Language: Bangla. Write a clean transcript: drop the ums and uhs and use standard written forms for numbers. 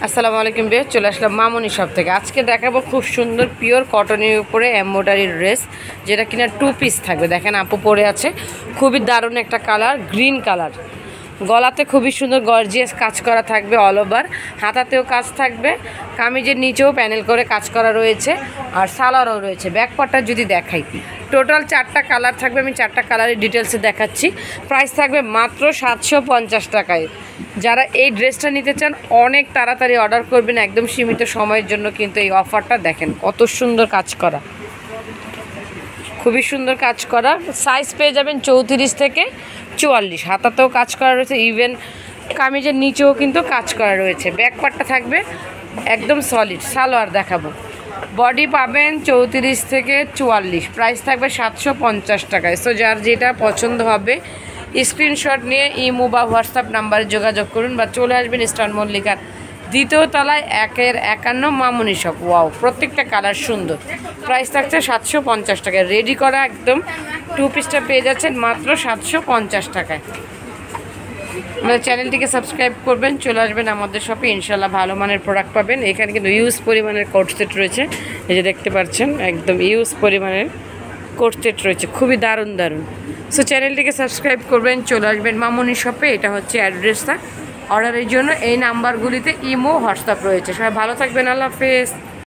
আসসালামু আলাইকুম বে, চলে আসলাম মামুনি শপ থেকে। আজকে দেখাবো খুব সুন্দর পিওর কটনের উপরে এমব্রয়ডারি ড্রেস, যেটা কিনা 2 পিস থাকবে। দেখেন আপু পরে আছে, খুবই দারুণ একটা কালার, গ্রিন কালার। গলাতে খুবই সুন্দর গর্জিয়াস কাজ করা থাকবে, অল ওভার হাতাতেও কাজ থাকবে, কামিজের নিচেও প্যানেল করে কাজ করা রয়েছে, আর সালোয়ারও রয়েছে। ব্যাকপার্টটা যদি দেখাই, টোটাল 4টা কালার থাকবে। আমি 4টা কালারের ডিটেলসে দেখাচ্ছি। প্রাইস থাকবে মাত্র 750 টাকায়। যারা এই ড্রেসটা নিতে চান অনেক তাড়াতাড়ি অর্ডার করবেন, একদম সীমিত সময়ের জন্য কিন্তু এই অফারটা। দেখেন কত সুন্দর কাজ করা, খুবই সুন্দর কাজ করা। সাইজ পেয়ে যাবেন 34 থেকে 44। হাতাতেও কাজ করা রয়েছে, ইভেন কামিজের নিচেও কিন্তু কাজ করা রয়েছে। ব্যাক পার্টটা থাকবে একদম সলিড। সালোয়ার দেখাবো, বডি পাবেন 34 থেকে 44। প্রাইস থাকবে 750 টাকায়। সো যার যেটা পছন্দ হবে স্ক্রিনশট নিয়ে ইমো বা হোয়াটসঅ্যাপ নাম্বারে যোগাযোগ করুন, বা চলে আসবেন ইস্টার্ন মল্লিকার 2য় তলায় 1-51 মামুনি শপ। ওয়াও, প্রত্যেকটা কালার সুন্দর। প্রাইস থাকছে 750 টাকায়। রেডি করা একদম 2 পিসটা পেয়ে যাচ্ছেন মাত্র 750 টাকায়। আমাদের চ্যানেলটিকে সাবস্ক্রাইব করবেন, চলে আসবেন আমাদের শপে, ইনশাল্লাহ ভালো মানের প্রোডাক্ট পাবেন। এখানে কিন্তু ইউজ পরিমাণের কোট সেট রয়েছে, এই যে দেখতে পাচ্ছেন, একদম ইউজ পরিমাণের কোট সেট রয়েছে, খুবই দারুণ দারুণ। সো চ্যানেলটিকে সাবস্ক্রাইব করবেন, চলে আসবেন মামুনি শপে। এটা হচ্ছে অ্যাড্রেসটা। অর্ডারের জন্য এই নাম্বারগুলিতে ইমো হোয়াটসঅ্যাপ রয়েছে। সবাই ভালো থাকবেন, আল্লাহ হাফেজ।